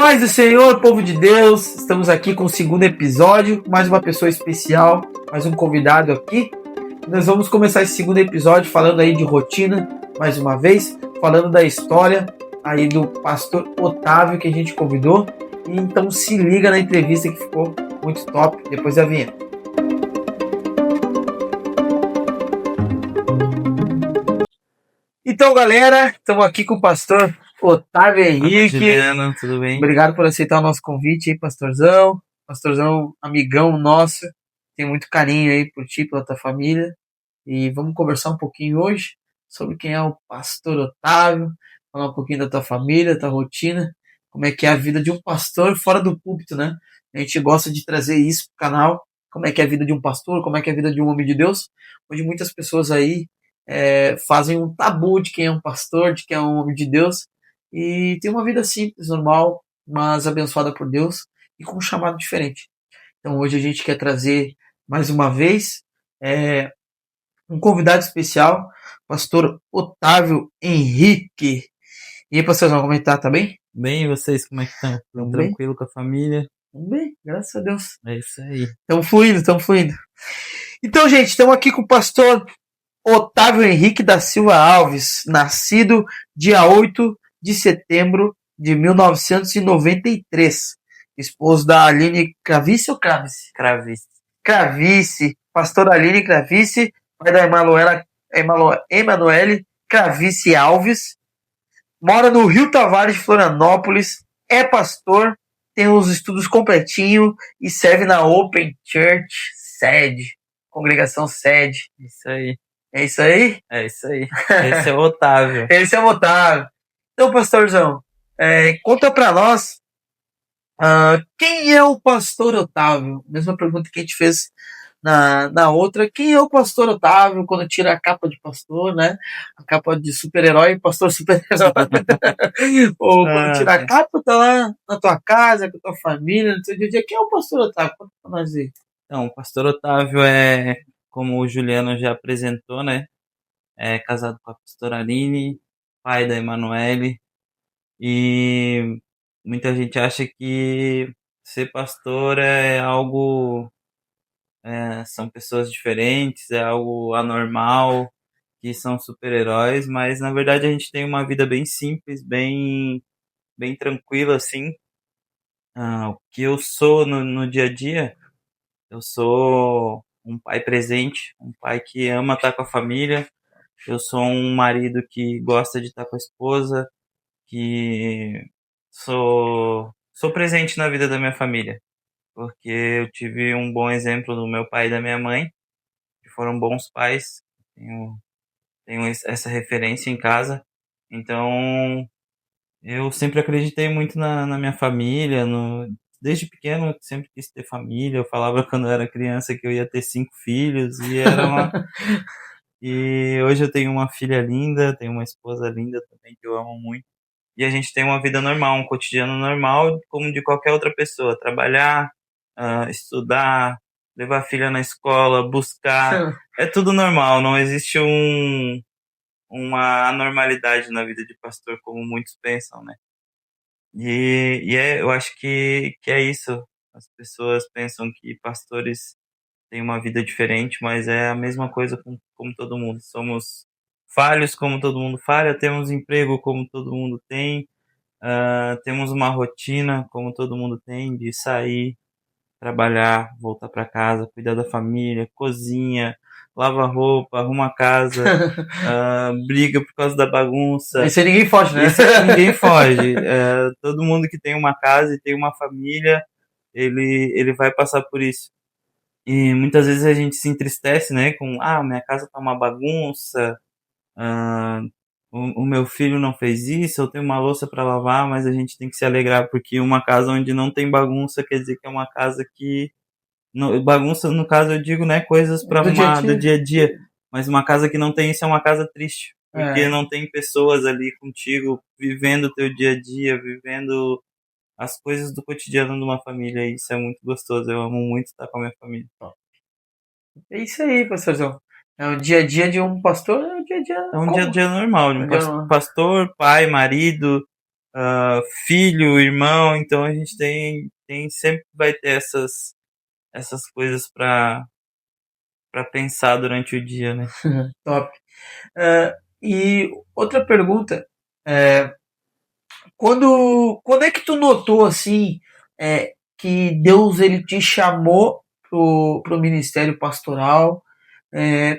Paz do Senhor, povo de Deus, estamos aqui com o segundo episódio, mais uma pessoa especial, mais um convidado aqui. Nós vamos começar esse segundo episódio falando aí de rotina, mais uma vez, falando da história aí do pastor Otávio que a gente convidou. E então se liga na entrevista que ficou muito top, depois da vinheta. Então, galera, estamos aqui com o pastor Otávio Henrique. Juliano, tudo bem? Obrigado por aceitar o nosso convite aí, pastorzão. Pastorzão, amigão nosso. Tem muito carinho aí por ti, pela tua família. E vamos conversar um pouquinho hoje sobre quem é o pastor Otávio, falar um pouquinho da tua família, da tua rotina, como é que é a vida de um pastor fora do púlpito, né? A gente gosta de trazer isso pro canal, como é que é a vida de um pastor, como é que é a vida de um homem de Deus, onde muitas pessoas aí fazem um tabu de quem é um pastor, de quem é um homem de Deus, e tem uma vida simples, normal, mas abençoada por Deus e com um chamado diferente. Então hoje a gente quer trazer mais uma vez um convidado especial, pastor Otávio Henrique. E aí, pastorzão, como é que tá bem? Bem, e vocês, como é que estão? Tamo bem? Tranquilo com a família? Tamo bem, graças a Deus. É isso aí. Estamos fluindo. Então, gente, estamos aqui com o pastor Otávio Henrique da Silva Alves, nascido dia 8 de setembro de 1993. Esposo da Aline Cravice ou Cravice? Cravice. Pastor Aline Cravice, pai da Emanuele Cravice Alves. Mora no Rio Tavares de Florianópolis. É pastor, tem os estudos completinho e serve na Open Church Sede. Congregação Sede. Isso aí. É isso aí? É isso aí. Esse é o Otávio. Esse é o Otávio. Então, pastorzão, conta pra nós quem é o pastor Otávio? Mesma pergunta que a gente fez na outra. Quem é o pastor Otávio quando tira a capa de pastor, né? A capa de super-herói, pastor super-herói. Ou quando tira a capa, tá lá na tua casa, com a tua família, no teu dia a dia. Quem é o pastor Otávio? Conta pra nós aí. Então, o pastor Otávio é, como o Juliano já apresentou, né? É casado com a pastora Aline, pai da Emanuele. E muita gente acha que ser pastor é algo... são pessoas diferentes, é algo anormal, que são super-heróis, mas na verdade a gente tem uma vida bem simples, bem tranquila, assim. O que eu sou no dia a dia, eu sou um pai presente, um pai que ama estar com a família, eu sou um marido que gosta de estar com a esposa, que sou presente na vida da minha família, porque eu tive um bom exemplo do meu pai e da minha mãe, que foram bons pais, tenho essa referência em casa, então eu sempre acreditei muito na minha família, desde pequeno eu sempre quis ter família, eu falava quando eu era criança que eu ia ter 5 filhos, e hoje eu tenho uma filha linda, tenho uma esposa linda também que eu amo muito, e a gente tem uma vida normal, um cotidiano normal, como de qualquer outra pessoa, trabalhar, estudar, levar a filha na escola, buscar, é tudo normal, não existe uma anormalidade na vida de pastor, como muitos pensam, né? Eu acho que é isso. As pessoas pensam que pastores têm uma vida diferente, mas é a mesma coisa como todo mundo. Somos falhos como todo mundo falha, temos emprego como todo mundo tem, temos uma rotina como todo mundo tem, de sair, trabalhar, voltar para casa, cuidar da família, cozinha, lava roupa, arruma a casa, briga por causa da bagunça. Isso aí ninguém foge, né? Isso aí ninguém foge. Todo mundo que tem uma casa e tem uma família, ele vai passar por isso. E muitas vezes a gente se entristece, né? Com, minha casa tá uma bagunça, o meu filho não fez isso, eu tenho uma louça para lavar, mas a gente tem que se alegrar, porque uma casa onde não tem bagunça quer dizer que é uma casa que... bagunça, no caso, eu digo, né? Coisas para arrumar do dia a dia. Mas uma casa que não tem isso é uma casa triste. Porque não tem pessoas ali contigo, vivendo o teu dia a dia, vivendo as coisas do cotidiano de uma família. E isso é muito gostoso. Eu amo muito estar com a minha família. É isso aí, pastorzão. É o dia a dia de um pastor, é o dia a dia. É um dia a dia normal de um pastor, pai, marido, filho, irmão, então a gente tem sempre vai ter essas coisas para pensar durante o dia, né? Top. E outra pergunta, é, quando é que tu notou assim que Deus ele te chamou pro ministério pastoral?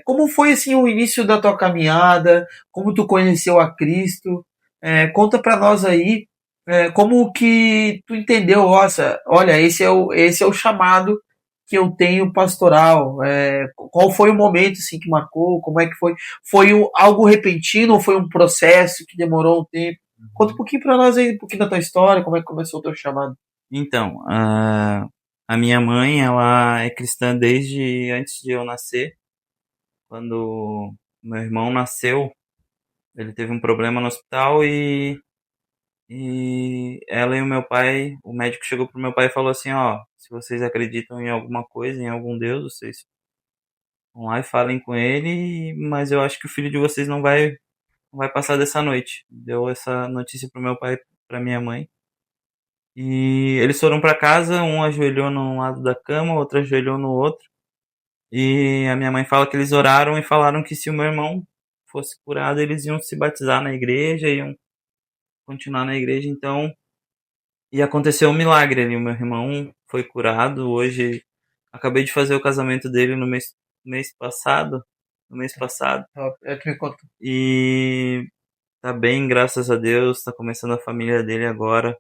Como foi assim o início da tua caminhada? Como tu conheceu a Cristo? Conta para nós aí como que tu entendeu, nossa, olha, esse é o chamado que eu tenho pastoral. Qual foi o momento assim que marcou? Como é que foi? Foi algo repentino ou foi um processo que demorou um tempo? Conta um pouquinho para nós aí, um pouquinho da tua história, como é que começou o teu chamado. Então, a minha mãe, ela é cristã desde antes de eu nascer. Quando meu irmão nasceu, ele teve um problema no hospital e ela e o meu pai, o médico chegou pro meu pai e falou assim, ó, se vocês acreditam em alguma coisa, em algum Deus, vocês vão lá e falem com ele, mas eu acho que o filho de vocês não vai passar dessa noite. Deu essa notícia pro meu pai, pra minha mãe. E eles foram pra casa, um ajoelhou num lado da cama, outro ajoelhou no outro. E a minha mãe fala que eles oraram e falaram que se o meu irmão fosse curado, eles iam se batizar na igreja, iam continuar na igreja. Então, e aconteceu um milagre ali. O meu irmão foi curado. Hoje, acabei de fazer o casamento dele no mês passado. No mês passado. Top. Tu me conta. E tá bem, graças a Deus. Tá começando a família dele agora.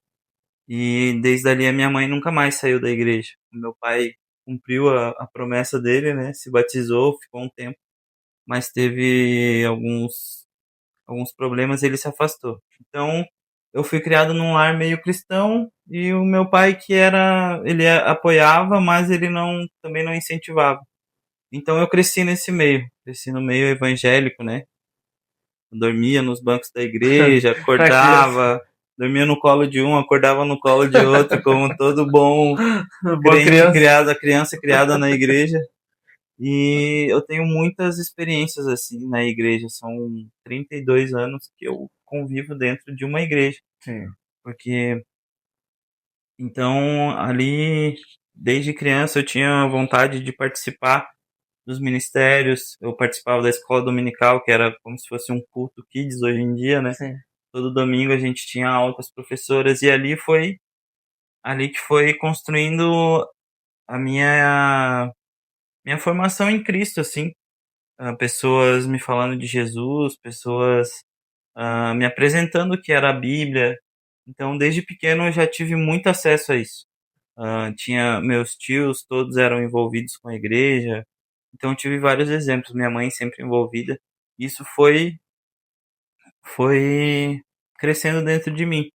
E desde ali a minha mãe nunca mais saiu da igreja. O meu pai cumpriu a promessa dele, né? Se batizou, ficou um tempo, mas teve alguns problemas e ele se afastou. Então, eu fui criado num lar meio cristão e o meu pai ele apoiava, mas ele também não incentivava. Então eu cresci no meio evangélico, né? Eu dormia nos bancos da igreja, Pra criança. acordava, dormia no colo de um, acordava no colo de outro, como todo bom Boa crente criança. criado, criança criada na igreja. E eu tenho muitas experiências assim na igreja. São 32 anos que eu convivo dentro de uma igreja. Sim. Porque então ali desde criança eu tinha vontade de participar dos ministérios. Eu participava da escola dominical, que era como se fosse um culto kids hoje em dia, né? Sim. Todo domingo a gente tinha aula com as professoras e ali que foi construindo a minha formação em Cristo, assim. Pessoas me falando de Jesus, pessoas me apresentando o que era a Bíblia. Então, desde pequeno eu já tive muito acesso a isso. Tinha meus tios, todos eram envolvidos com a igreja. Então, eu tive vários exemplos. Minha mãe sempre envolvida. Isso foi crescendo dentro de mim.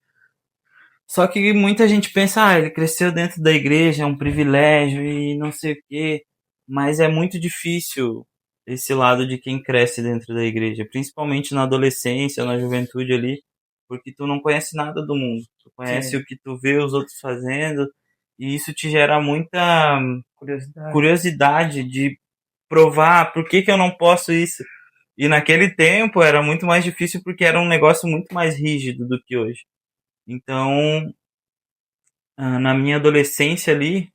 Só que muita gente pensa, ele cresceu dentro da igreja, é um privilégio e não sei o quê. Mas é muito difícil esse lado de quem cresce dentro da igreja, principalmente na adolescência, na juventude ali, porque tu não conhece nada do mundo. Tu conhece Sim. o que tu vê os outros fazendo e isso te gera muita Curiosidade. curiosidade de provar por que que eu não posso isso. E naquele tempo era muito mais difícil porque era um negócio muito mais rígido do que hoje. Então, na minha adolescência ali,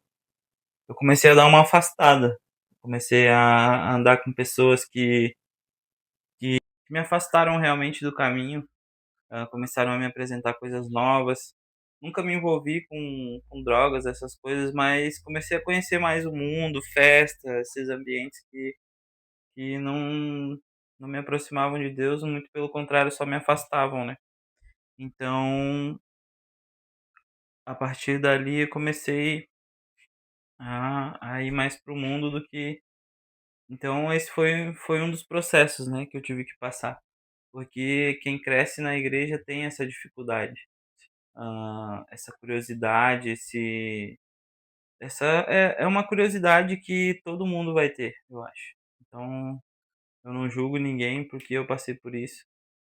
eu comecei a dar uma afastada. Comecei a andar com pessoas que me afastaram realmente do caminho, começaram a me apresentar coisas novas. Nunca me envolvi com drogas, essas coisas, mas comecei a conhecer mais o mundo, festas, esses ambientes que não me aproximavam de Deus, muito pelo contrário, só me afastavam, né? Então, a partir dali, eu comecei a ir mais pro mundo do que. Então, esse foi um dos processos, né, que eu tive que passar. Porque quem cresce na igreja tem essa dificuldade, essa curiosidade, essa é uma curiosidade que todo mundo vai ter, eu acho. Então, eu não julgo ninguém porque eu passei por isso.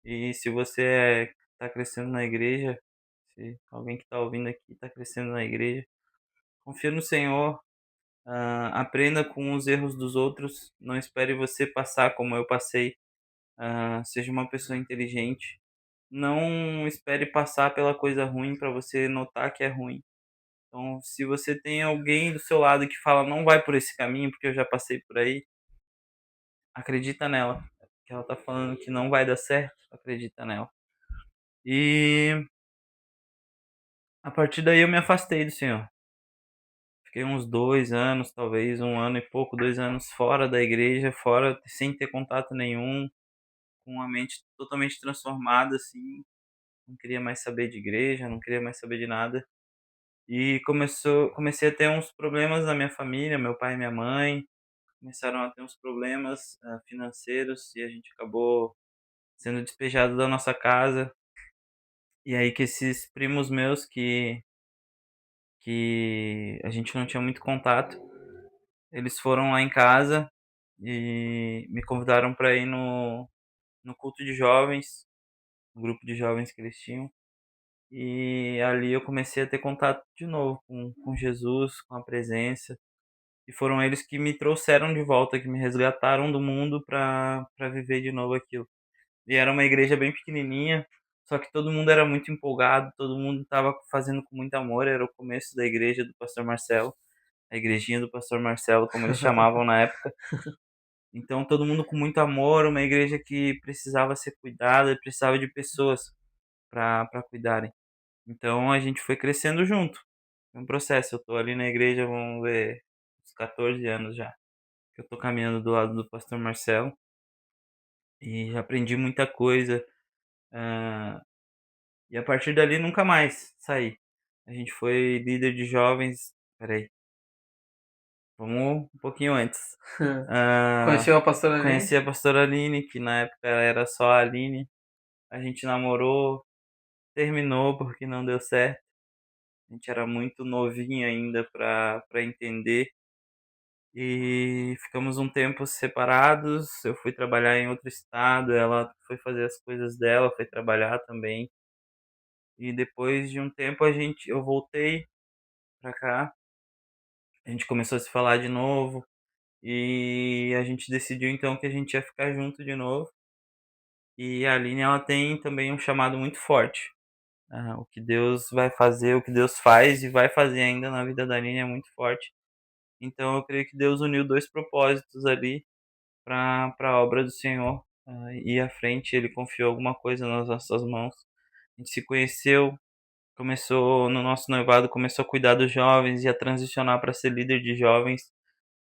E se você está crescendo na igreja, se alguém que está ouvindo aqui está crescendo na igreja, confia no Senhor, aprenda com os erros dos outros, não espere você passar como eu passei. Seja uma pessoa inteligente, não espere passar pela coisa ruim para você notar que é ruim. Então, se você tem alguém do seu lado que fala não vai por esse caminho, porque eu já passei por aí, acredita nela. Que ela tá falando que não vai dar certo, acredita nela. E a partir daí eu me afastei do Senhor. Fiquei uns 2 anos, talvez 1 ano e pouco, 2 anos fora da igreja, fora, sem ter contato nenhum, com a mente totalmente transformada, assim. Não queria mais saber de igreja, não queria mais saber de nada. E comecei a ter uns problemas na minha família, meu pai e minha mãe começaram a ter uns problemas financeiros e a gente acabou sendo despejado da nossa casa. E aí que esses primos meus que a gente não tinha muito contato, eles foram lá em casa e me convidaram para ir no culto de jovens, no grupo de jovens que eles tinham. E ali eu comecei a ter contato de novo com Jesus, com a presença. E foram eles que me trouxeram de volta, que me resgataram do mundo para viver de novo aquilo. E era uma igreja bem pequenininha, só que todo mundo era muito empolgado, todo mundo estava fazendo com muito amor. Era o começo da igreja do pastor Marcelo, a igrejinha do pastor Marcelo, como eles chamavam na época. Então todo mundo com muito amor, uma igreja que precisava ser cuidada, precisava de pessoas para cuidarem. Então a gente foi crescendo junto. É um processo. Eu tô ali na igreja, vamos ver, uns 14 anos já. Que eu tô caminhando do lado do pastor Marcelo e aprendi muita coisa. ah, e a partir dali nunca mais saí. A gente foi líder de jovens. Peraí, vamos um pouquinho antes. Ah, Conheceu a pastora Aline? conheci a pastora Aline, que na época era só a Aline. A gente namorou, terminou porque não deu certo. A gente era muito novinho ainda para entender. E ficamos um tempo separados. Eu fui trabalhar em outro estado, ela foi fazer as coisas dela, foi trabalhar também. E depois de um tempo eu voltei pra cá. A gente começou a se falar de novo e a gente decidiu então que a gente ia ficar junto de novo. E a Aline, ela tem também um chamado muito forte. O que Deus vai fazer, o que Deus faz e vai fazer ainda na vida da Aline é muito forte. Então eu creio que Deus uniu dois propósitos ali para a obra do Senhor ir à frente. Ele confiou alguma coisa nas nossas mãos. A gente se conheceu, começou no nosso noivado, começou a cuidar dos jovens e a transicionar para ser líder de jovens.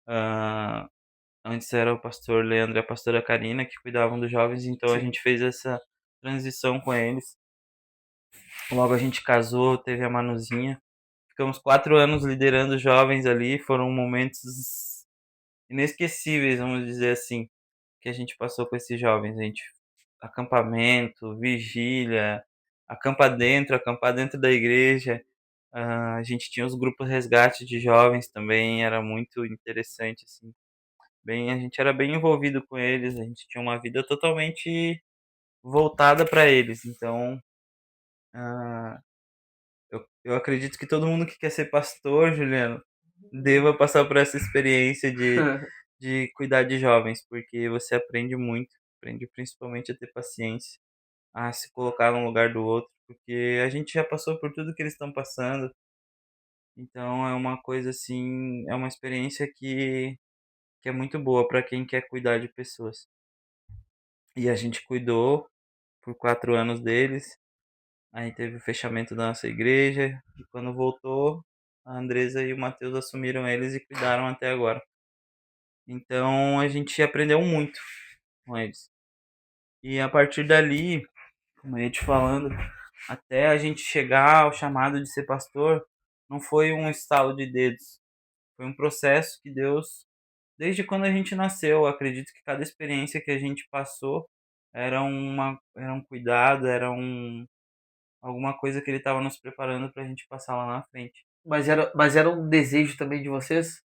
Ah, Antes era o pastor Leandro e a pastora Karina que cuidavam dos jovens, então a Sim. gente fez essa transição com eles. Logo a gente casou, teve a Manuzinha. Ficamos 4 anos liderando jovens ali, foram momentos inesquecíveis, vamos dizer assim, que a gente passou com esses jovens. A gente, acampamento, vigília, acampar dentro da igreja. A gente tinha os grupos resgate de jovens também, era muito interessante, assim. Bem, a gente era bem envolvido com eles, a gente tinha uma vida totalmente voltada para eles. Então, ah, eu acredito que todo mundo que quer ser pastor, Juliano, deva passar por essa experiência de cuidar de jovens, porque você aprende muito, aprende principalmente a ter paciência, a se colocar no lugar do outro, porque a gente já passou por tudo que eles estão passando. Então é uma coisa assim, é uma experiência que é muito boa para quem quer cuidar de pessoas. E a gente cuidou por 4 anos deles. Aí teve o fechamento da nossa igreja. E quando voltou, a Andresa e o Matheus assumiram eles e cuidaram até agora. Então a gente aprendeu muito com eles. E a partir dali, como eu ia te falando, até a gente chegar ao chamado de ser pastor, não foi um estalo de dedos. Foi um processo que Deus, desde quando a gente nasceu, eu acredito que cada experiência que a gente passou era um cuidado, alguma coisa que Ele estava nos preparando para a gente passar lá na frente. Mas era um desejo também de vocês?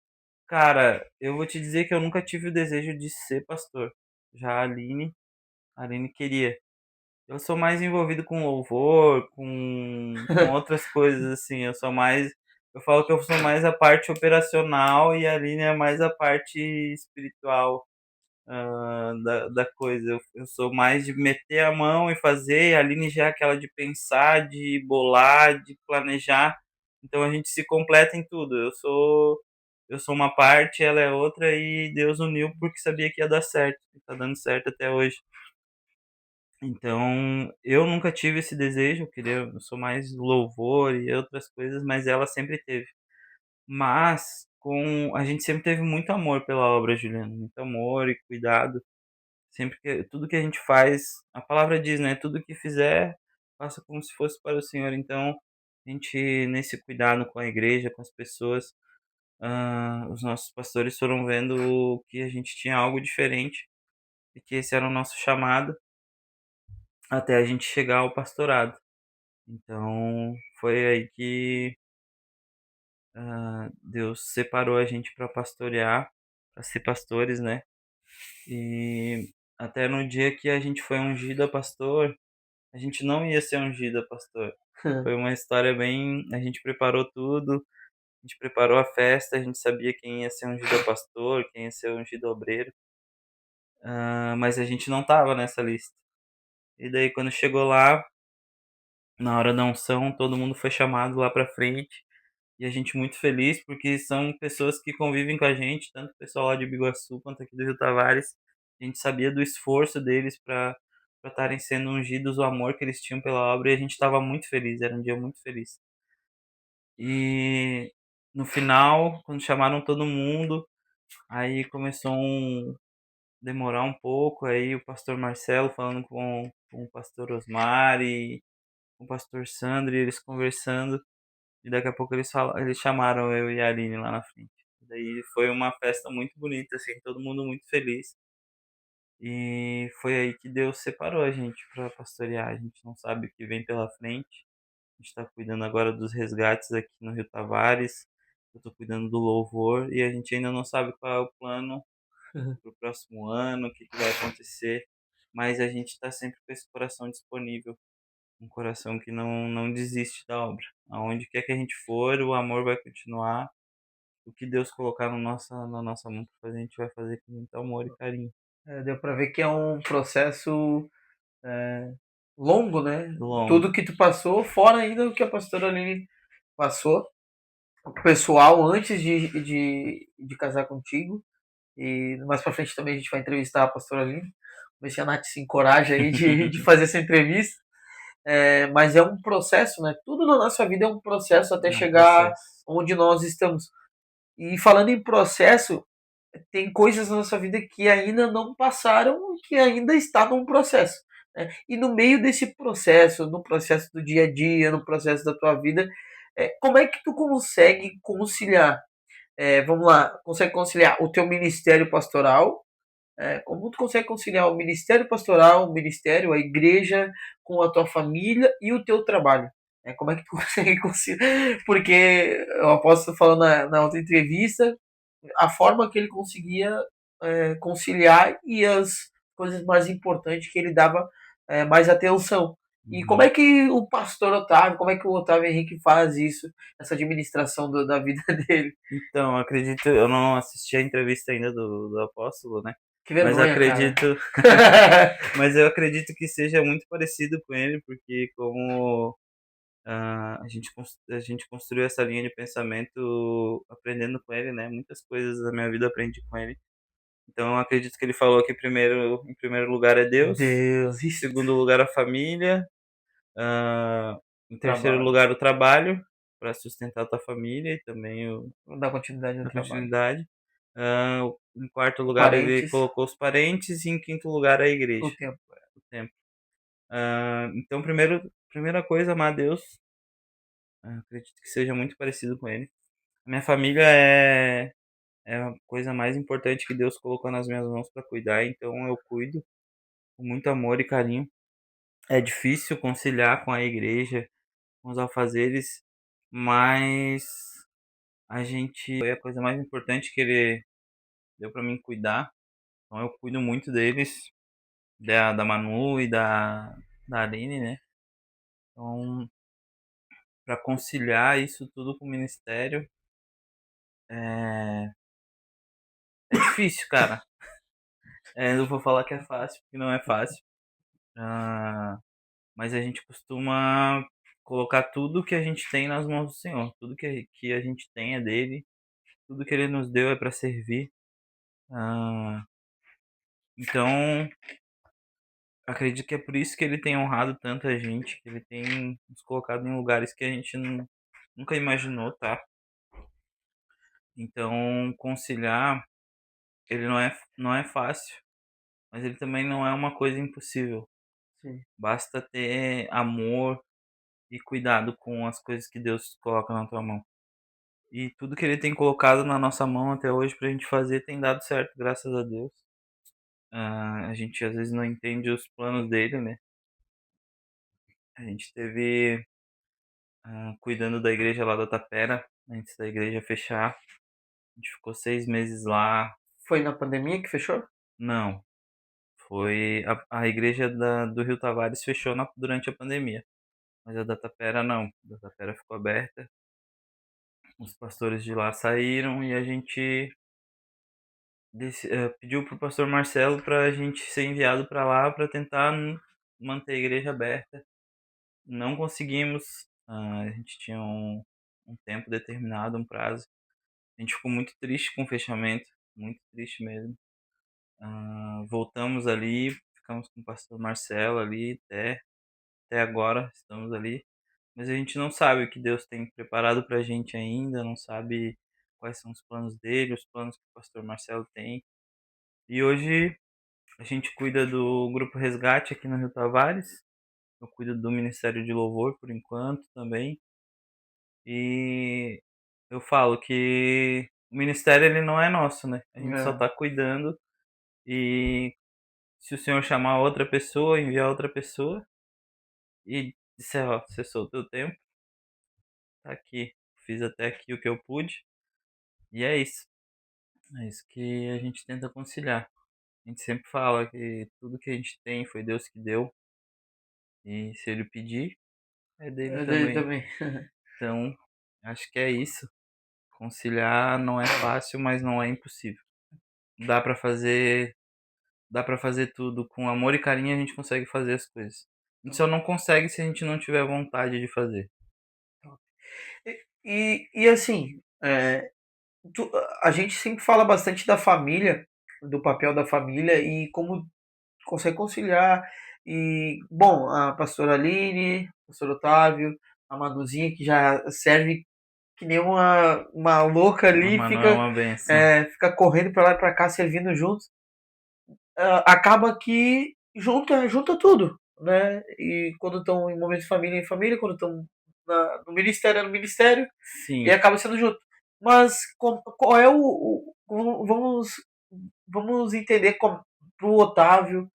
Cara, eu vou te dizer que eu nunca tive o desejo de ser pastor. Já a Aline queria. Eu sou mais envolvido com louvor, com outras coisas assim. Eu falo que eu sou mais a parte operacional e a Aline é mais a parte espiritual, da coisa. Eu sou mais de meter a mão e fazer, a Aline já é aquela de pensar, de bolar, de planejar. Então a gente se completa em tudo. Eu sou uma parte, ela é outra e Deus uniu porque sabia que ia dar certo. E tá dando certo até hoje. Então, eu nunca tive esse desejo, eu sou mais louvor e outras coisas, mas ela sempre teve. Mas a gente sempre teve muito amor pela obra, Juliana, muito amor e cuidado. Sempre que tudo que a gente faz, a palavra diz, né? Tudo que fizer, faça como se fosse para o Senhor. Então, a gente nesse cuidado com a igreja, com as pessoas, os nossos pastores foram vendo que a gente tinha algo diferente e que esse era o nosso chamado até a gente chegar ao pastorado. Então, foi aí que Deus separou a gente para pastorear, para ser pastores, né? E até no dia que a gente foi ungido a pastor, a gente não ia ser ungido a pastor. Foi uma história bem. A gente preparou tudo, a gente preparou a festa, a gente sabia quem ia ser ungido a pastor, quem ia ser ungido a obreiro, mas a gente não tava nessa lista. E daí, quando chegou lá, na hora da unção, todo mundo foi chamado lá pra frente. E a gente muito feliz porque são pessoas que convivem com a gente, tanto o pessoal lá de Biguaçu quanto aqui do Rio Tavares. A gente sabia do esforço deles para estarem sendo ungidos, o amor que eles tinham pela obra, e a gente estava muito feliz, era um dia muito feliz. E no final, quando chamaram todo mundo, aí começou demorar um pouco, aí o pastor Marcelo falando com o pastor Osmar e com o pastor Sandro, e eles conversando. E daqui a pouco eles chamaram eu e a Aline lá na frente. Daí foi uma festa muito bonita, assim, todo mundo muito feliz. E foi aí que Deus separou a gente para pastorear. A gente não sabe o que vem pela frente. A gente está cuidando agora dos resgates aqui no Rio Tavares. Eu estou cuidando do louvor e a gente ainda não sabe qual é o plano para o próximo ano, o que, que vai acontecer. Mas a gente está sempre com esse coração disponível, um coração que não desiste da obra. Aonde quer que a gente for, o amor vai continuar. O que Deus colocar na nossa mão para fazer, a gente vai fazer com muito amor e carinho. Deu para ver que é um processo longo, né? Longo. Tudo que tu passou, fora ainda o que a pastora Aline passou, o pessoal antes de casar contigo. E mais pra frente também a gente vai entrevistar a pastora Aline. Ver se a Nath se encoraja aí de fazer essa entrevista. Mas é um processo, né? Tudo na nossa vida é um processo até É um chegar processo. onde nós estamos. E falando em processo, tem coisas na nossa vida que ainda não passaram, que ainda está num processo. Né? E no meio desse processo, no processo do dia a dia, no processo da tua vida, como é que tu consegue conciliar? Vamos lá, consegue conciliar o teu ministério pastoral? Como tu consegue conciliar o ministério pastoral, o ministério, a igreja, com a tua família e o teu trabalho? Como é que tu consegue conciliar? Porque o apóstolo falou na outra entrevista a forma que ele conseguia conciliar e as coisas mais importantes que ele dava mais atenção. E como Uhum. é que o pastor Otávio, como é que o Otávio Henrique faz isso, essa administração da vida dele? Então, acredito, eu não assisti a entrevista ainda do apóstolo, né? Que Mas vergonha, cara. acredito, mas eu acredito que seja muito parecido com ele, porque como a gente construiu essa linha de pensamento aprendendo com ele, né? Muitas coisas da minha vida eu aprendi com ele. Então, eu acredito que ele falou que em primeiro lugar é Deus, Deus, em isso, segundo lugar a família, ah, em terceiro trabalho. lugar o trabalho, para sustentar a tua família e também Vamos dar continuidade no a trabalho. continuidade. Ah, em quarto lugar ele Parentes, colocou os parentes e em quinto lugar a o igreja, tempo. o templo. Então, primeira coisa, amar a Deus. Acredito que seja muito parecido com ele. A minha família é a coisa mais importante que Deus colocou nas minhas mãos para cuidar, então eu cuido com muito amor e carinho. É difícil conciliar com a igreja, com os afazeres, mas a gente foi a coisa mais importante que ele deu para mim cuidar. Então eu cuido muito deles, da Manu e da Aline, né? Então, para conciliar isso tudo com o ministério é difícil, cara. não vou falar que é fácil, porque não é fácil. Ah, mas a gente costuma colocar tudo que a gente tem nas mãos do Senhor. Tudo que a gente tem é dele. Tudo que ele nos deu é para servir. Ah, então, acredito que é por isso que ele tem honrado tanta gente, que ele tem nos colocado em lugares que a gente nunca imaginou, tá? Então, conciliar, ele não é fácil, mas ele também não é uma coisa impossível. Sim. Basta ter amor e cuidado com as coisas que Deus coloca na tua mão. E tudo que ele tem colocado na nossa mão até hoje pra gente fazer tem dado certo, graças a Deus. A gente às vezes não entende os planos dele, né? A gente teve cuidando da igreja lá da Tapera, antes da igreja fechar. A gente ficou 6 meses lá. Foi na pandemia que fechou? Não, foi a igreja do Rio Tavares fechou durante a pandemia. Mas a da Tapera não. A da Tapera ficou aberta. Os pastores de lá saíram e a gente pediu pro pastor Marcelo para a gente ser enviado para lá para tentar manter a igreja aberta. Não conseguimos. A gente tinha um tempo determinado, um prazo. A gente ficou muito triste com o fechamento, muito triste mesmo. Voltamos ali, ficamos com o pastor Marcelo ali até agora, estamos ali. Mas a gente não sabe o que Deus tem preparado pra gente ainda, não sabe quais são os planos dele, os planos que o pastor Marcelo tem. E hoje a gente cuida do Grupo Resgate aqui no Rio Tavares. Eu cuido do Ministério de Louvor por enquanto também. E eu falo que o ministério ele não é nosso, né? A gente só É. tá cuidando e se o senhor chamar outra pessoa, enviar outra pessoa e disser, ó, cessou o teu tempo, tá aqui. Fiz até aqui o que eu pude. E é isso. É isso que a gente tenta conciliar. A gente sempre fala que tudo que a gente tem foi Deus que deu. E se ele pedir, é dele É dele também. também. Então, acho que é isso. Conciliar não é fácil, mas não é impossível. Dá pra fazer, dá para fazer tudo com amor e carinho, a gente consegue fazer as coisas. A gente só não consegue se a gente não tiver vontade de fazer. E assim, a gente sempre fala bastante da família, do papel da família e como consegue conciliar. E, bom, a pastora Aline, o pastor Otávio, a Manuzinha, que já serve que nem uma louca A ali, Manu é uma benção. fica correndo para lá e para cá, servindo juntos. Acaba que junta tudo, né? E quando estão em momentos de família, em família, quando estão no ministério, é no ministério, e Sim. acaba sendo junto. Mas qual é vamos entender para o Otávio,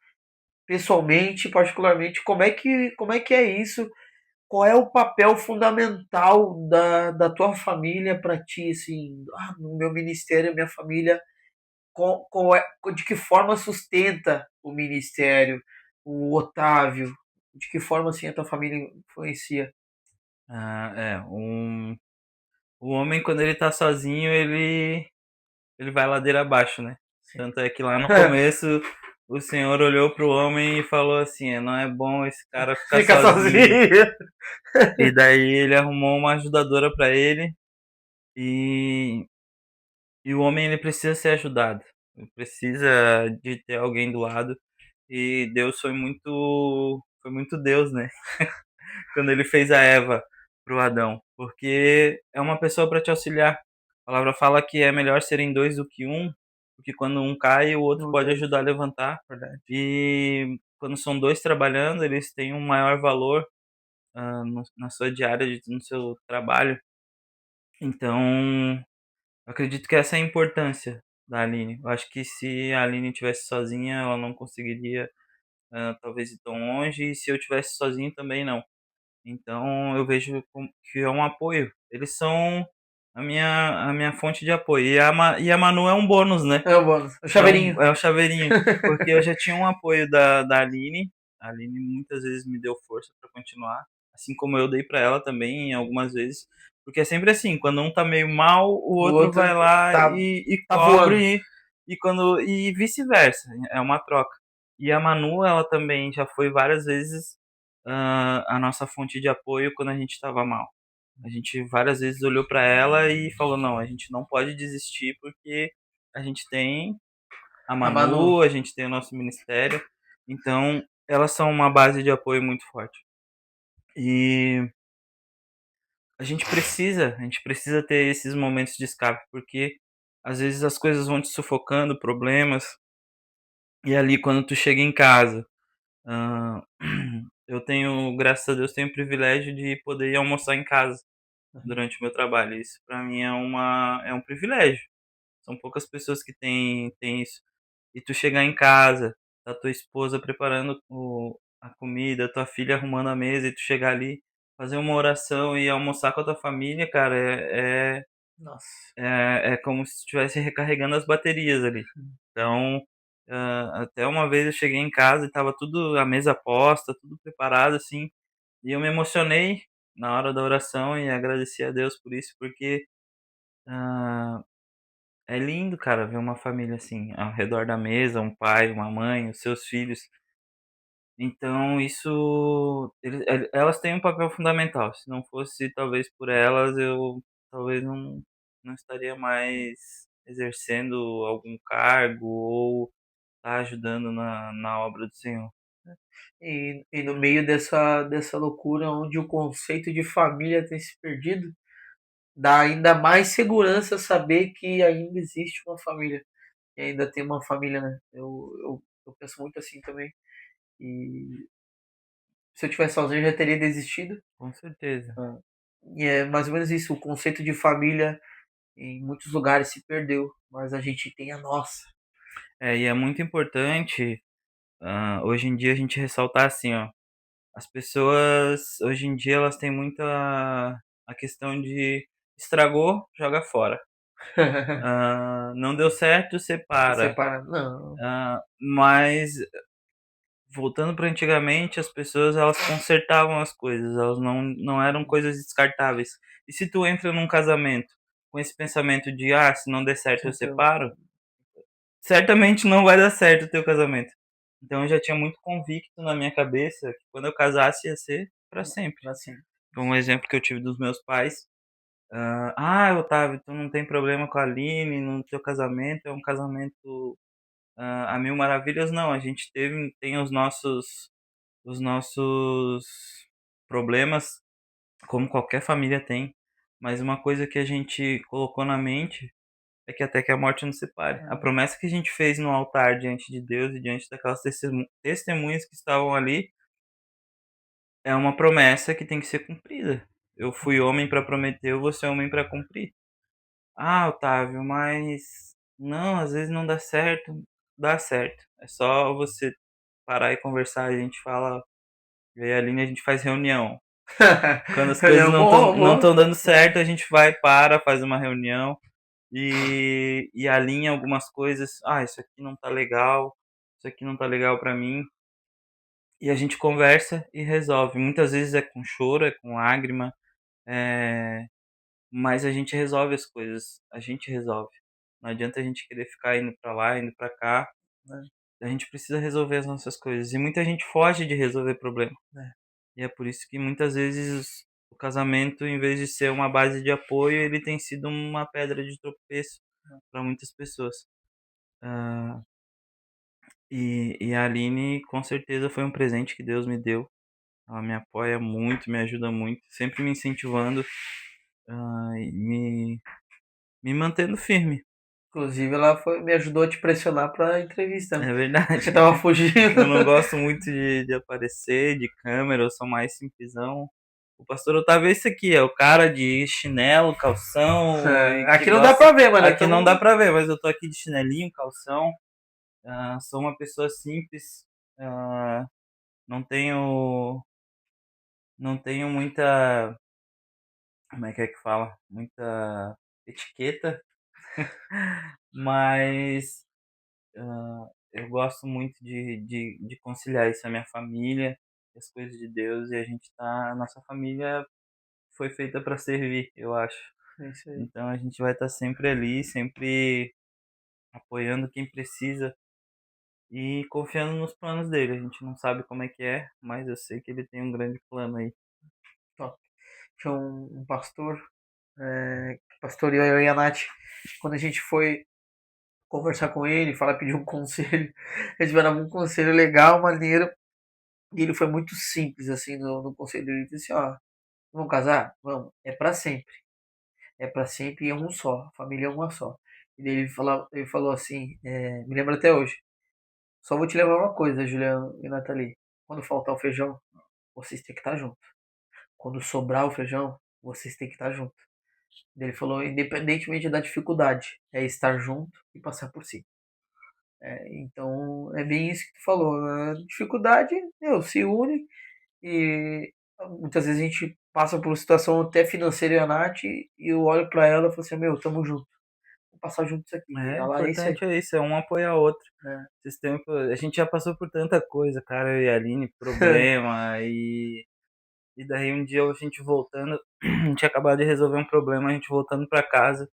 pessoalmente, particularmente, como é que é isso? Qual é o papel fundamental da tua família para ti, assim, no meu ministério, a minha família, de que forma sustenta o ministério, o Otávio, de que forma assim a tua família influencia? É, o homem quando ele tá sozinho, ele vai ladeira abaixo, né? Sim. Tanto é que lá no começo o Senhor olhou pro homem e falou assim: não é bom esse cara ficar Fica sozinho. sozinho. E daí ele arrumou uma ajudadora para ele e, e o homem ele precisa ser ajudado. Ele precisa de ter alguém do lado. E Deus foi muito Deus, né? Quando ele fez a Eva pro Adão, porque é uma pessoa para te auxiliar. A palavra fala que é melhor serem dois do que um, porque quando um cai, o outro Não pode tem, ajudar a levantar. verdade. E quando são dois trabalhando, eles têm um maior valor na sua diária, no seu trabalho. Então, eu acredito que essa é a importância da Aline. Eu acho que se a Aline estivesse sozinha, ela não conseguiria talvez ir tão longe, e se eu estivesse sozinho também não. Então eu vejo que é um apoio. Eles são a minha fonte de apoio. E a Manu é um bônus, né? É o bônus, o chaveirinho. É o chaveirinho. Porque eu já tinha um apoio da Aline. A Aline muitas vezes me deu força para continuar. Assim como eu dei para ela também, algumas vezes. Porque é sempre assim, quando um tá meio mal, o O outro outro vai lá tá, e tá voando. cobre. E vice-versa, é uma troca. E a Manu, ela também já foi várias vezes a nossa fonte de apoio quando a gente estava mal. A gente várias vezes olhou para ela e falou: não, a gente não pode desistir porque a gente tem a A Manu. Manu, a gente tem o nosso ministério. Então, elas são uma base de apoio muito forte. E a gente precisa ter esses momentos de escape, porque às vezes as coisas vão te sufocando, problemas, e ali quando tu chega em casa, ah, eu tenho, graças a Deus, tenho o privilégio de poder ir almoçar em casa durante o meu trabalho. Isso para mim é um privilégio. São poucas pessoas que têm isso. E tu chegar em casa, tá tua esposa preparando a comida, tua filha arrumando a mesa, e tu chegar ali, fazer uma oração e almoçar com a tua família, cara, Nossa. é como se estivesse recarregando as baterias ali. Então, até uma vez eu cheguei em casa e tava tudo, a mesa posta, tudo preparado, assim, e eu me emocionei na hora da oração e agradeci a Deus por isso, porque ah, é lindo, cara, ver uma família assim, ao redor da mesa, um pai, uma mãe, os seus filhos. Então, elas têm um papel fundamental. Se não fosse talvez por elas, eu talvez não estaria mais exercendo algum cargo ou tá ajudando na obra do Senhor. E no meio dessa loucura onde o conceito de família tem se perdido, dá ainda mais segurança saber que ainda existe uma família. E ainda tem uma família, né? Eu penso muito assim também. E se eu tivesse sozinho, eu já teria desistido. Com certeza. Ah, e é mais ou menos isso. O conceito de família em muitos lugares se perdeu, mas a gente tem a nossa. E é muito importante, hoje em dia, a gente ressaltar assim, ó. As pessoas, hoje em dia, elas têm muita a questão de estragou, joga fora. Não deu certo, separa. Separa. Não. Mas voltando para antigamente, as pessoas elas consertavam as coisas, elas não eram coisas descartáveis. E se tu entra num casamento com esse pensamento de se não der certo eu Então, separo, certamente não vai dar certo o teu casamento. Então eu já tinha muito convicto na minha cabeça que quando eu casasse ia ser para sempre. assim. Foi um exemplo que eu tive dos meus pais. Otávio, tu não tem problema com a Aline no teu casamento, é um casamento a mil maravilhas. Não, a gente tem os nossos problemas, como qualquer família tem, mas uma coisa que a gente colocou na mente é que até que a morte nos separe. A promessa que a gente fez no altar diante de Deus e diante daquelas testemunhas que estavam ali é uma promessa que tem que ser cumprida. Eu fui homem para prometer, eu vou ser homem para cumprir. Otávio, mas não, às vezes não dá certo. Dá certo. É só você parar e conversar, a gente fala, vê a linha, a gente faz reunião. Quando as coisas Eu não estão vou, não vou. estão dando certo, a gente vai, faz uma reunião e alinha algumas coisas. Isso aqui não tá legal, isso aqui não tá legal pra mim. E a gente conversa e resolve. Muitas vezes é com choro, é com lágrima, é... mas a gente resolve as coisas. A gente resolve. Não adianta a gente querer ficar indo pra lá, indo pra cá. Né? A gente precisa resolver as nossas coisas. E muita gente foge de resolver problema. Né? E é por isso que muitas vezes o casamento, em vez de ser uma base de apoio, ele tem sido uma pedra de tropeço para muitas pessoas. Ah, e a Aline, com certeza, foi um presente que Deus me deu. Ela me apoia muito, me ajuda muito, sempre me incentivando, e me mantendo firme. Inclusive, ela me ajudou a te pressionar pra entrevista, né? É verdade. Você tava fugindo. Eu não gosto muito de aparecer, de câmera, eu sou mais simplesão. O pastor Otávio é esse aqui, é o cara de chinelo, calção, e que Aqui não dá gosta. pra ver, mano. Aqui não dá Então, pra ver, mas eu tô aqui de chinelinho, calção. Sou uma pessoa simples. ah, não tenho, não tenho muita, como é que fala? Muita etiqueta, mas eu gosto muito de conciliar isso, a minha família, as coisas de Deus, e a nossa família foi feita para servir, eu acho. é isso aí. Então a gente vai estar sempre ali, sempre apoiando quem precisa e confiando nos planos dele. A gente não sabe como é, mas eu sei que ele tem um grande plano aí. Top. Tinha um pastor, que pastoreou eu e a Nath, quando a gente foi conversar com ele, falar, pedir um conselho, a gente vai dar um conselho legal, maneiro, e ele foi muito simples, assim, no conselho. Ele disse assim, ó, vamos casar? Vamos, é pra sempre. É pra sempre e é um só, a família é uma só. E daí ele falou assim, me lembro até hoje, só vou te lembrar uma coisa, Juliano e Nathalie, quando faltar o feijão, vocês têm que estar juntos. Quando sobrar o feijão, vocês têm que estar juntos. Ele falou, independentemente da dificuldade, é estar junto e passar por cima. Então, é bem isso que tu falou. A dificuldade, se une e muitas vezes a gente passa por uma situação até financeira e a Nath, e eu olho pra ela e falo assim, tamo junto. Vamos passar junto isso aqui. E É, ela, é isso aí. importante é isso, é um apoiar o outro. É. Esses tempos, a gente já passou por tanta coisa, cara, eu e a Aline, problema, e daí um dia a gente voltando, a gente tinha acabado de resolver um problema, a gente voltando pra casa,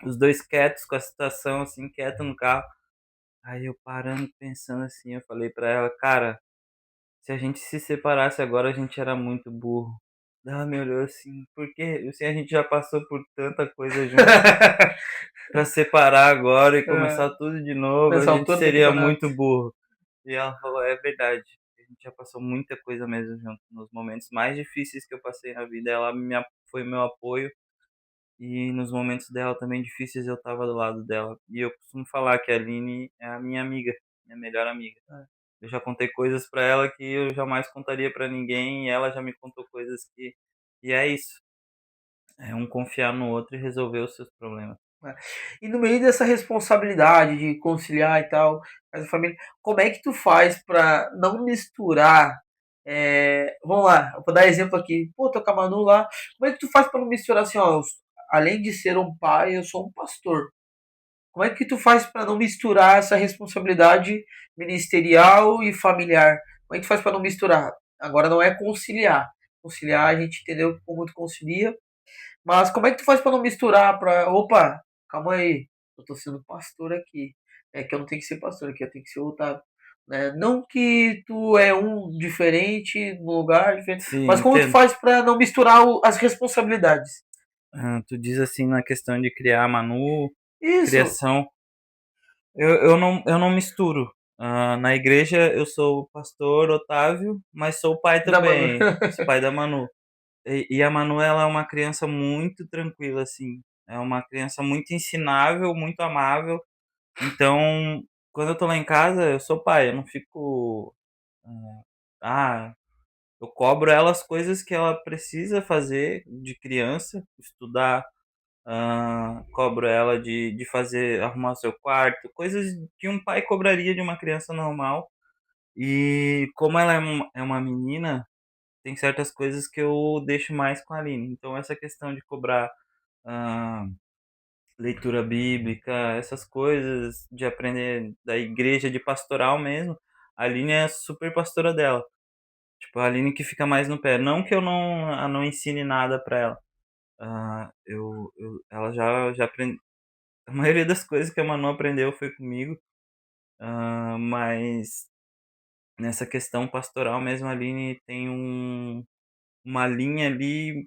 os dois quietos com a situação, assim, quieto no carro. Aí eu parando, pensando assim, eu falei pra ela, cara, se a gente se separasse agora, a gente era muito burro. Ela me olhou assim, porque assim, a gente já passou por tanta coisa junto, pra separar agora e É, começar tudo de novo, a nessa gente altura do seria campeonato. muito burro. E ela falou, é verdade. A gente já passou muita coisa mesmo junto. Nos momentos mais difíceis que eu passei na vida, foi meu apoio. E nos momentos dela também difíceis, eu tava do lado dela. E eu costumo falar que a Aline é a minha amiga, minha melhor amiga. É. Eu já contei coisas pra ela que eu jamais contaria pra ninguém, e ela já me contou coisas que. E é isso. É um confiar no outro e resolver os seus problemas. É. E no meio dessa responsabilidade de conciliar e tal, a família, como é que tu faz pra não misturar? Vamos lá, eu vou dar exemplo aqui. Pô, tô com a Manu lá. Como é que tu faz pra não misturar assim, ó? Além de ser um pai, eu sou um pastor. Como é que tu faz pra não misturar essa responsabilidade ministerial e familiar? Como é que tu faz pra não misturar? Agora não é conciliar. Conciliar a gente entendeu como tu concilia, mas como é que tu faz pra não misturar, opa, calma aí, eu tô sendo pastor aqui. É que eu não tenho que ser pastor aqui, eu tenho que ser o Otávio. Né? Não que tu é um diferente, no lugar diferente, Sim, mas como tu entendo. faz pra não misturar as responsabilidades? Tu diz assim na questão de criar a Manu, Isso, criação. Eu não misturo. Na igreja eu sou o pastor Otávio, mas sou o pai da Manu. também. Sou pai da Manu. E a Manu, ela é uma criança muito tranquila, assim. É uma criança muito ensinável, muito amável. Então, quando eu tô lá em casa, eu sou pai. Eu não fico. Ah, eu cobro ela as coisas que ela precisa fazer de criança, estudar. Cobro ela de fazer, arrumar seu quarto, coisas que um pai cobraria de uma criança normal. E como ela é uma menina, tem certas coisas que eu deixo mais com a Aline. Então essa questão de cobrar ah, leitura bíblica, essas coisas, de aprender da igreja, de pastoral mesmo, a Aline é super pastora dela. Tipo, a Aline que fica mais no pé. Não que eu não ensine nada pra ela. Ela já aprendeu. A maioria das coisas que a Manu aprendeu foi comigo, mas nessa questão pastoral mesmo, a Aline tem uma linha ali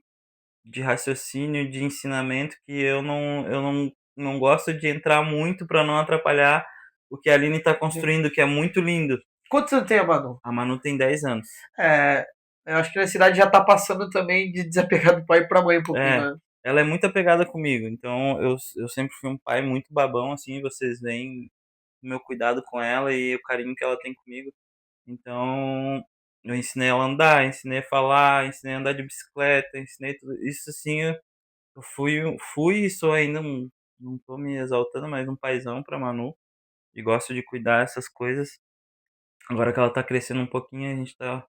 de raciocínio, de ensinamento que eu não gosto de entrar muito para não atrapalhar o que a Aline está construindo, que é muito lindo. Quantos anos tem a Manu? A Manu tem 10 anos. É, eu acho que na cidade já tá passando também de desapegar do pai pra mãe um pouquinho, É, né? ela é muito apegada comigo, então eu sempre fui um pai muito babão, assim, vocês veem o meu cuidado com ela e o carinho que ela tem comigo. Então, eu ensinei ela a andar, ensinei a falar, ensinei a andar de bicicleta, ensinei tudo isso assim. Eu fui e sou ainda não tô me exaltando, mas um paizão pra Manu e gosto de cuidar dessas coisas. Agora que ela tá crescendo um pouquinho, a gente tá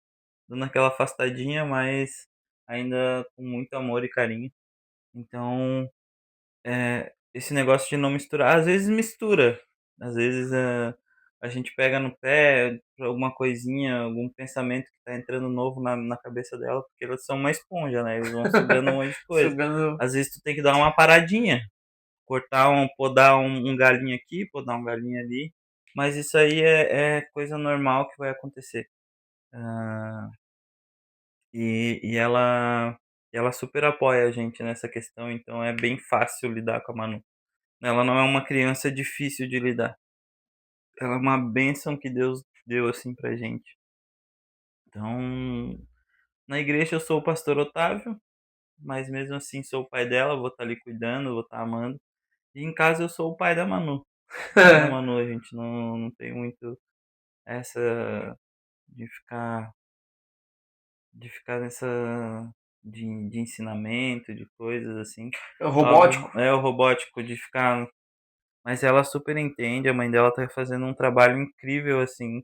dando aquela afastadinha, mas ainda com muito amor e carinho. Então, esse negócio de não misturar, às vezes mistura. Às vezes a gente pega no pé por alguma coisinha, algum pensamento que tá entrando novo na cabeça dela, porque elas são uma esponja, né? Eles vão sugando um monte de coisa. Sugando. Às vezes tu tem que dar uma paradinha. podar um galinho aqui, podar um galinho ali. Mas isso aí é coisa normal que vai acontecer. Ah, e ela super apoia a gente nessa questão, então é bem fácil lidar com a Manu. Ela não é uma criança difícil de lidar. Ela é uma bênção que Deus deu assim pra gente. Então, na igreja eu sou o pastor Otávio, mas mesmo assim sou o pai dela, vou estar ali cuidando, vou estar amando. E em casa eu sou o pai da Manu. Pai da Manu, a gente não tem muito essa de ficar nessa de ensinamento, de coisas assim. É o Óbvio, robótico. é o robótico de ficar. Mas ela super entende, a mãe dela tá fazendo um trabalho incrível assim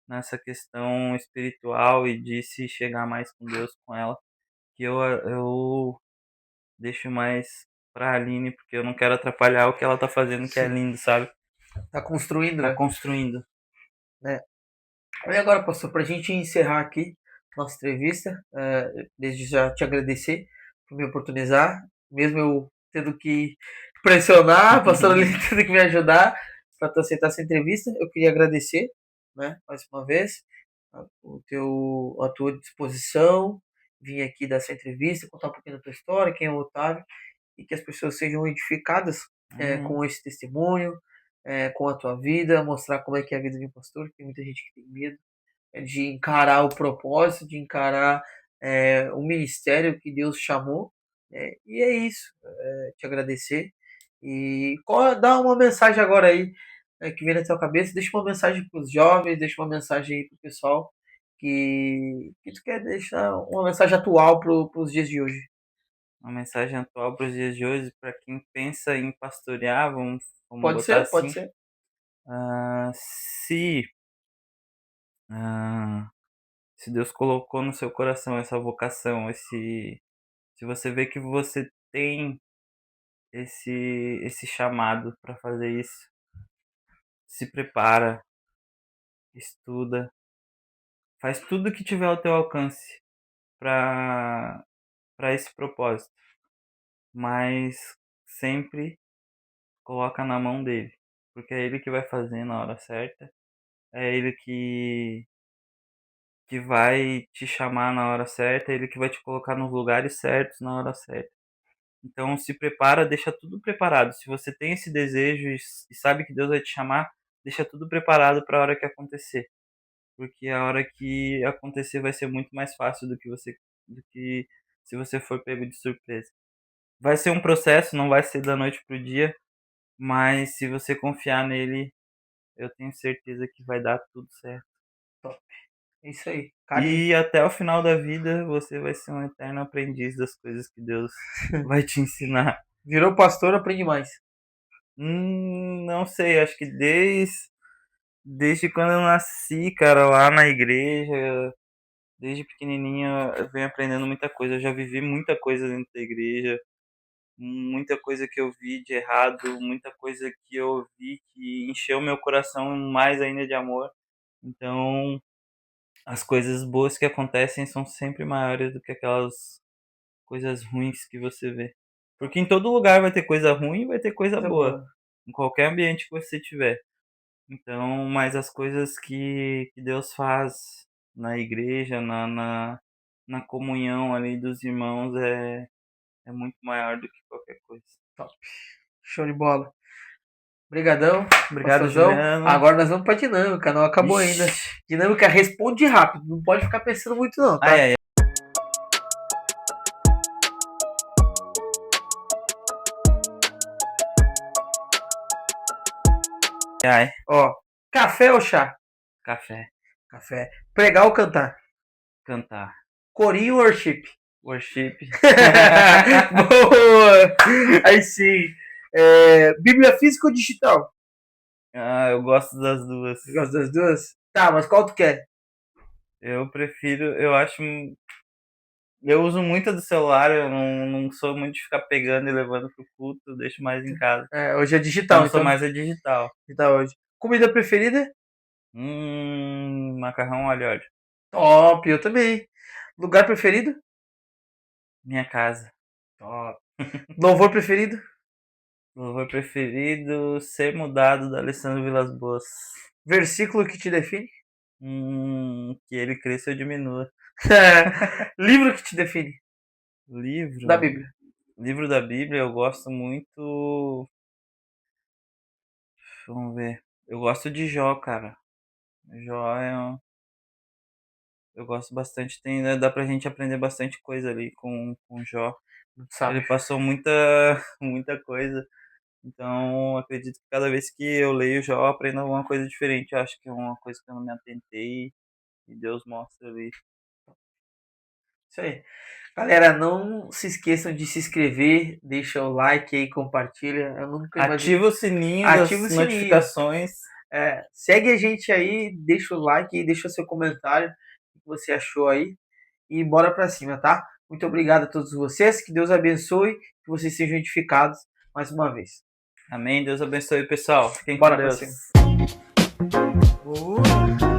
nessa questão espiritual e de se chegar mais com Deus com ela. Que eu deixo mais pra Aline, porque eu não quero atrapalhar o que ela tá fazendo, que é Sim. lindo, sabe? Tá construindo, Tá né? construindo. É. E agora, pastor, para a gente encerrar aqui nossa entrevista, desde já te agradecer por me oportunizar, mesmo eu tendo que pressionar, a pastora ali tendo que me ajudar para tu aceitar essa entrevista, eu queria agradecer, né, mais uma vez, a tua disposição, vir aqui dar essa entrevista, contar um pouquinho da tua história, quem é o Otávio, e que as pessoas sejam edificadas Amém. com esse testemunho, com a tua vida, mostrar como é que é a vida de um pastor, que tem muita gente que tem medo de encarar o propósito, de encarar o ministério que Deus chamou. E é isso. Te agradecer. E dá uma mensagem agora aí que vem na tua cabeça. Deixa uma mensagem para os jovens, deixa uma mensagem aí para o pessoal que tu quer deixar uma mensagem atual para os dias de hoje. Uma mensagem atual para os dias de hoje, para quem pensa em pastorear, vamos Pode botar ser, pode assim. ser. ah, se, ah, se Deus colocou no seu coração essa vocação, se você vê que você tem esse chamado para fazer isso, se prepara, estuda, faz tudo que tiver ao teu alcance para esse propósito, mas sempre coloca na mão dele, porque é ele que vai fazer na hora certa, é ele que vai te chamar na hora certa, é ele que vai te colocar nos lugares certos na hora certa. Então se prepara, deixa tudo preparado. Se você tem esse desejo e sabe que Deus vai te chamar, deixa tudo preparado para a hora que acontecer, porque a hora que acontecer vai ser muito mais fácil do que se você for pego de surpresa. Vai ser um processo, não vai ser da noite pro dia, mas se você confiar nele, eu tenho certeza que vai dar tudo certo. Top. É isso aí. Carinho. E até o final da vida você vai ser um eterno aprendiz das coisas que Deus vai te ensinar. Virou pastor, aprende mais. Não sei, acho que desde quando eu nasci, cara, lá na igreja, desde pequenininho eu venho aprendendo muita coisa. Eu já vivi muita coisa dentro da igreja, muita coisa que eu vi de errado, muita coisa que eu vi que encheu meu coração mais ainda de amor. Então, as coisas boas que acontecem são sempre maiores do que aquelas coisas ruins que você vê. Porque em todo lugar vai ter coisa ruim e vai ter coisa Coisa boa, boa. em qualquer ambiente que você tiver. Então, mas as coisas que Deus faz na igreja, na comunhão ali dos irmãos é muito maior do que qualquer coisa. Top. Show de bola. Obrigadão, Obrigado, pastorzão. Juliano. Agora nós vamos pra dinâmica, não acabou ainda. Ixi. Dinâmica responde rápido, não pode ficar pensando muito não, Ai, tá? ai, ai. Ó, café ou chá? Café. Café. Pregar ou cantar? Cantar. Corinho ou worship? Worship. Boa! Aí sim. Bíblia física ou digital? Eu gosto das duas. Você gosta das duas? Tá, mas qual tu quer? Eu prefiro, eu acho. Eu uso muito a do celular, eu não sou muito de ficar pegando e levando pro culto, eu deixo mais em casa. Hoje é Então digital, eu sou então. mais a digital. Digital hoje. Comida preferida? Macarrão alho óleo. Top, eu também. Lugar preferido? Minha casa. Top. Louvor preferido? Louvor preferido, Ser Mudado, da Alessandro Vilas Boas. Versículo que te define? Que ele cresça ou diminua. Livro que te define? Da Livro. Bíblia. Livro da Bíblia, eu gosto muito. Vamos ver. Eu gosto de Jó, cara. Jó é um. Eu gosto bastante. Dá pra gente aprender bastante coisa ali com Jó. Muito Ele sábio. passou muita, muita coisa. Então, acredito que cada vez que eu leio Jó, eu aprendo alguma coisa diferente. Eu acho que é uma coisa que eu não me atentei e Deus mostra ali. Isso aí. Galera, não se esqueçam de se inscrever, deixa o like aí, compartilha. Eu nunca imaginei. Ativa o sininho Ativa das o sininho. notificações. Segue a gente aí, deixa o like e deixa o seu comentário, o que você achou aí. E bora pra cima, tá? Muito obrigado a todos vocês, que Deus abençoe, que vocês sejam edificados mais uma vez. Amém. Deus abençoe, pessoal. Fiquem Bora com pra Deus. cima. Boa.